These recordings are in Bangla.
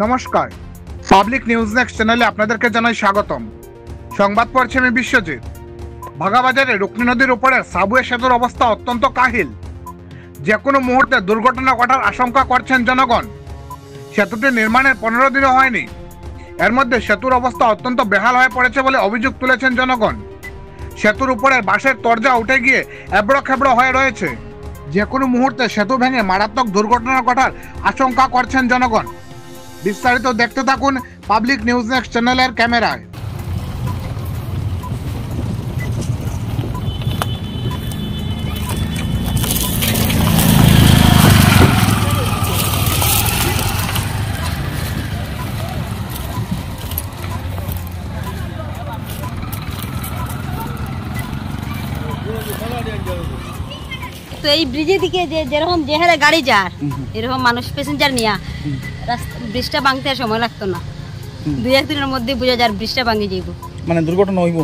নমস্কার, পাবলিক নিউজ নেক্সট চ্যানেলে আপনাদেরকে জানাই স্বাগতম। সংবাদ পড়ছি আমি বিশ্বজিৎ। ভাগাবাজারে রুকনি নদীর উপরে সাবওয়ে সেতুর অবস্থা অত্যন্ত কাহিল। যে কোনো মুহূর্তে দুর্ঘটনা ঘটার আশঙ্কা করছেন জনগণ। সেতুটি নির্মাণের 15 দিনও হয়নি, এর মধ্যে সেতুর অবস্থা অত্যন্ত বেহাল হয়ে পড়েছে বলে অভিযোগ তুলেছেন জনগণ। সেতুর উপরে বাঁশের তরজা উঠে গিয়ে এবড়ো খেবড়ো হয়ে রয়েছে। যে কোনো মুহূর্তে সেতু ভেঙে মারাত্মক দুর্ঘটনা ঘটার আশঙ্কা করছেন জনগণ। বিস্তারিত দেখতে থাকুন পাবলিক নিউজ নেক্সট চ্যানেলের ক্যামেরায়। তো এই ব্রিজের দিকে যেরকম যে হারে গাড়ি যার এরকম মানুষ প্যাসেঞ্জার নিয়ে ব্রিজটা ভাঙতে আর সময় লাগতো না। 2-1 দিনের মধ্যে বুঝা যার ব্রিজটা ভাঙে যাইব, মানে দুর্ঘটনা হইব।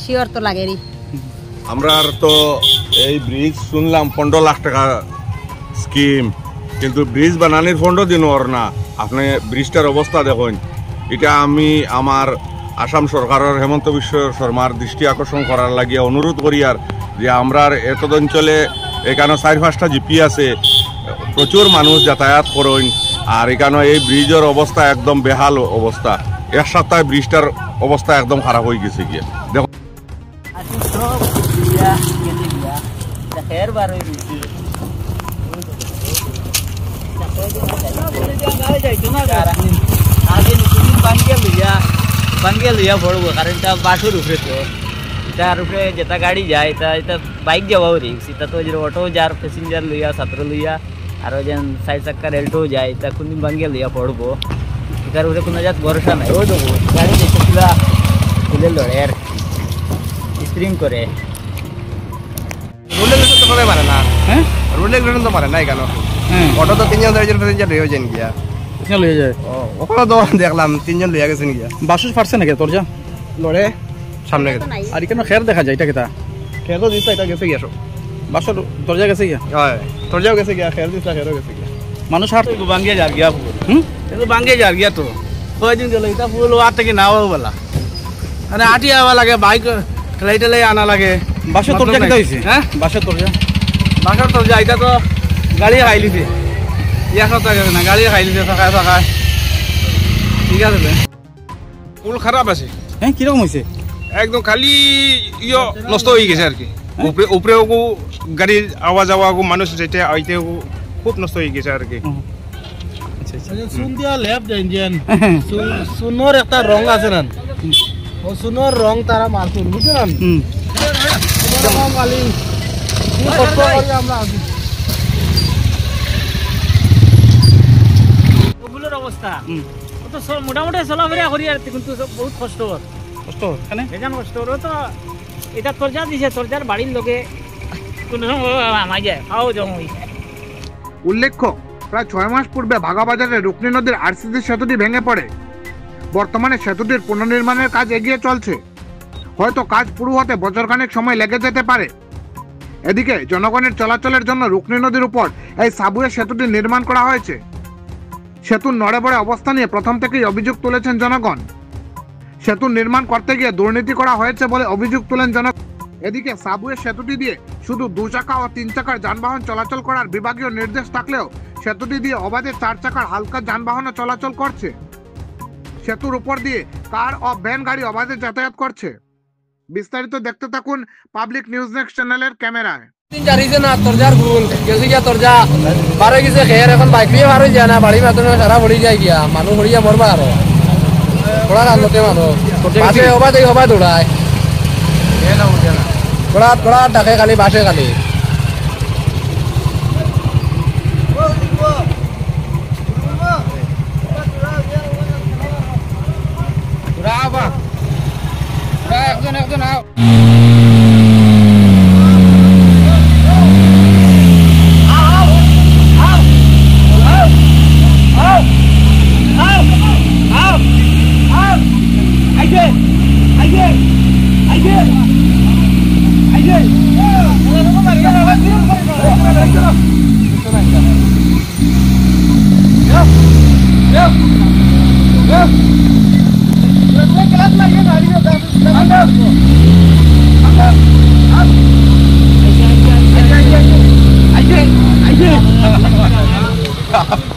শিওর তো লাগেরই। আমরা তো এই ব্রিজ শুনলাম 15 লাখ টাকা স্কিম, কিন্তু ব্রিজ বানানির 15 দিন ওর না। আপনি ব্রিজটার অবস্থা দেখুন। এটা আমি আমার আসাম সরকারের হেমন্ত বিশ্ব শর্মার দৃষ্টি আকর্ষণ করার লাগিয়ে অনুরোধ করি আর যে আমরা এত অঞ্চলে এখানে 4-5টা জিপি আছে, প্রচুর মানুষ যাতায়াত করেন, আর এখানে এই ব্রিজের অবস্থা একদম বেহাল অবস্থা। এক সপ্তাহে ব্রিজটার অবস্থা একদম খারাপ হয়ে গেছে গিয়ে দেখুন। বাঙ্গে লইয়া পড়বো, কারণ এটা বাসের উপরে, তো এটার উপরে যেটা গাড়ি যায় এটা বাইক যাওয়াও রিক্স। এটা তো অটো যার প্যাসেঞ্জার লইয়া ছাত্র লইয়া আরও যেন 4 চাক্কার এল্টো যায়, এটা কোনদিন বাঙ্গে লইয়া পড়বো। এটার উপরে কোনো জাত ভরসা নাই। ওই দেবো গাড়ি দেখে পুরা ফুলে লড়ে আর স্প্রিং করে। রুলে গেলে তো পারে না। হ্যাঁ, রুলে গেলে তো পারে না। কেন অটো তো 3 জন 4 জন প্যাসেঞ্জার হয়ে যান গিয়া লইয়া যায়। ওখানে তো দেখলাম 3 জন লইয়া গেছেন গিয়া। বাসুস পারছে নাকি তোর যা লড়ে সামনে গেছে। আর কেন খের দেখা যায়? এটা কেতা খের তো দিস এটা গেছে গিয়া, সব বাসর দরজা গেছে গিয়া। হয়, দরজাও গেছে গিয়া, খের দিস খেরও গেছে গিয়া। মানুষ হার বাঙ্গে যার গিয়া কিন্তু বাঙ্গে যার গিয়া তো কয়দিন গেল। এটা ফুল আর থেকে নাও বলা, মানে আটি আওয়া লাগে, বাইক ঠেলাই ঠেলাই আনা লাগে। বাসের দরজা কেতা হয়েছে? হ্যাঁ, বাসের দরজা এটা তো গাড়ি খাই লিছে। এক সপ্তাহ গেছে না, গাড়ি খাই লিছে ফাঁকায় ফাঁকায়। ঠিক আছে, পুল খারাপ আছে। হ্যাঁ, কিরকম হয়েছে? একদম খালি নষ্ট হয়ে গেছে আর কি। উপরেও গাড়ির আওয়াজ মানুষ যেতে আইতে খুব নষ্ট হয়ে গেছে আর কি। সুনোর একটা রং আছে না, ও সুনোর রং তারা মারতুন, বুঝলেন? অবস্থা মোটামুটি চলাফেরা করি আর, কিন্তু বহুত কষ্ট কষ্ট তো। এটা তরজা দিছে, তরজার বাড়ির লোকে কোনো সময় যায় খাও জমই। উল্লেখ্য, প্রায় 6 মাস পূর্বে ভাগাবাজারে রুকনি নদীর আরসিসি সেতুটি ভেঙে পড়ে। বর্তমানে সেতুটির পুনর্নির্মাণের কাজ এগিয়ে চলছে। হয়তো কাজ পুরো হতে বছরখানেক সময় লেগে যেতে পারে। এদিকে জনগণের চলাচলের জন্য রুকনি নদীর উপর এই সাবওয়ে সেতুটি নির্মাণ করা হয়েছে। সেতুর নড়েবড়ে অবস্থা নিয়ে প্রথম থেকেই অভিযোগ তুলেছেন জনগণ। সেতু নির্মাণ করতে গিয়ে দুর্নীতি করা হয়েছে বলে অভিযোগ তুলেন জনগণ। এদিকে সাবওয়ে সেতুটি দিয়ে শুধু 2 চাকা ও 3 চাকার যানবাহন চলাচল করার বিভাগীয় নির্দেশ থাকলেও সেতুটি দিয়ে অবাধে 4 চাকার হালকা যানবাহনও চলাচল করছে। সেতুর উপর দিয়ে কার ও ভ্যান গাড়ি অবাধে যাতায়াত করছে। বিস্তারিত দেখতে থাকুন পাবলিক নিউজ নেক্সট চ্যানেলের ক্যামেরায়। এখন বাইক নিয়ে বার হয়ে যায় না, বাড়ির মাধ্যমে সারা ভরি যায় গিয়া, মানুষ ভরি যা মরবা আরো থোড়া রান্নতে মানুষ অবাধ উড়ায় থোড়া ডাকে খালি বাসে খালি। একজন I did.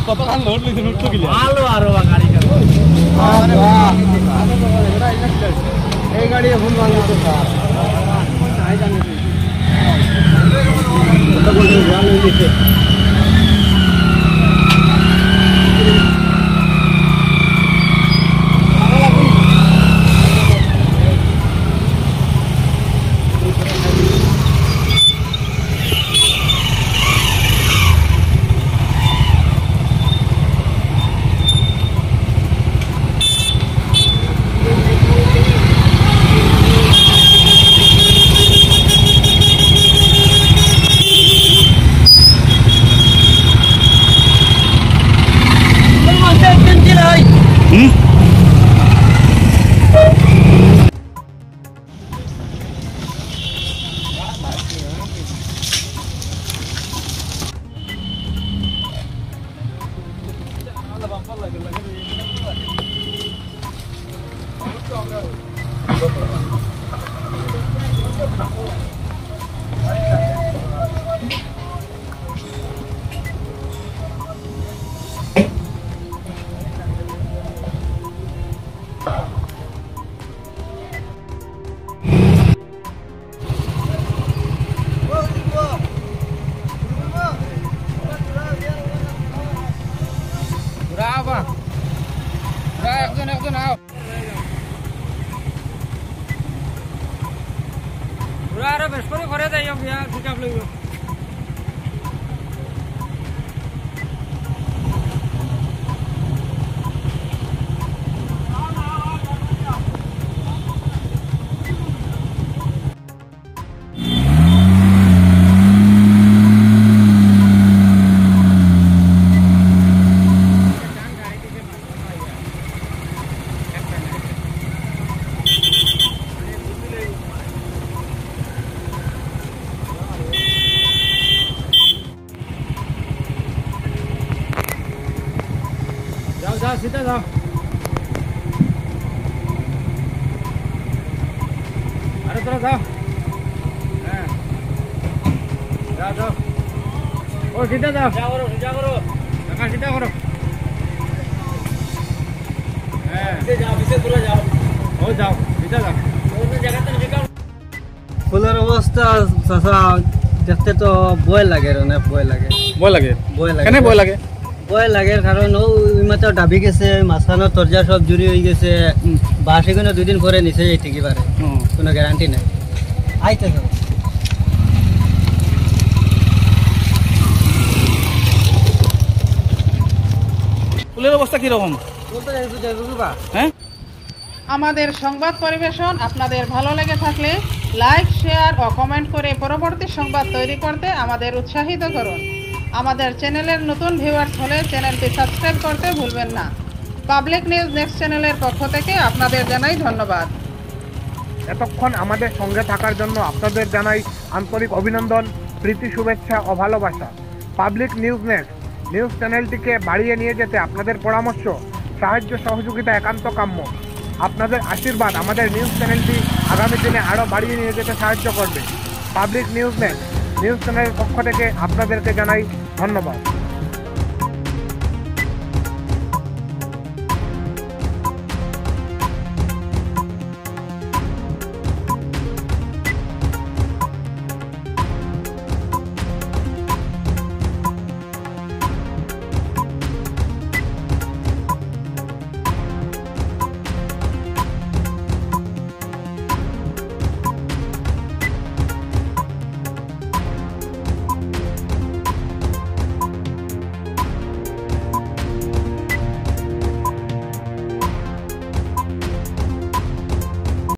কতখান লোড লইছে নোট তো গিলা ভালো আরো গাড়ি এই গাড়ি ভুল মানলো তো স্যার নাই জানি কত বলতে ভালো হইছে একজন আও আরো বেশ করে ঘরে যাই পিকআপ লইব যাও সিধা যাও আরে তোরা যাও হ্যাঁ যাও যাও ও সিধা যাও সিধা করো টাকা সিধা করো হ্যাঁ যাও বিশেষ করে যাও ও যাও সিধা যাও অন্য জায়গাতে নিকাল ফুলের অবস্থা চাচা দেখতে তো ভয় লাগে অনেক ভয় লাগে কেনে ভয় লাগে ভয় লাগে কারণ ও মাত্র ডাবি গেছে মাঝখানের তরজা সব জুড়ি হয়ে গেছে বাস এখানে 2 দিন পরে নিচে যাই থেকে পারে কোনো গ্যারান্টি নাই আইতে তো ফুলের অবস্থা কিরকম হ্যাঁ আমাদের সংবাদ পরিবেশন আপনাদের ভালো লেগে থাকলে লাইক শেয়ার ও কমেন্ট করে পরবর্তী সংবাদ তৈরি করতে আমাদের উৎসাহিত করুন আমাদের চ্যানেলের নতুন ভিউয়ার্স হলে চ্যানেলটি সাবস্ক্রাইব করতে ভুলবেন না পাবলিক নিউজ নেক্সট চ্যানেলের পক্ষ থেকে আপনাদের জানাই ধন্যবাদ এতক্ষণ আমাদের সঙ্গে থাকার জন্য আপনাদের জানাই আন্তরিক অভিনন্দন প্রীতি শুভেচ্ছা ও ভালোবাসা পাবলিক নিউজ নেক্সট নিউজ চ্যানেলটিকে বাড়িয়ে নিয়ে যেতে আপনাদের পরামর্শ সাহায্য সহযোগিতা একান্ত কাম্য আপনাদের আশীর্বাদ আমাদের নিউজ চ্যানেলটি আগামী দিনে আরও বাড়িয়ে নিয়ে যেতে সাহায্য করবে পাবলিক নিউজ নেক্সট নিউজ চ্যানেলের পক্ষ থেকে আপনাদেরকে জানাই ধন্যবাদ।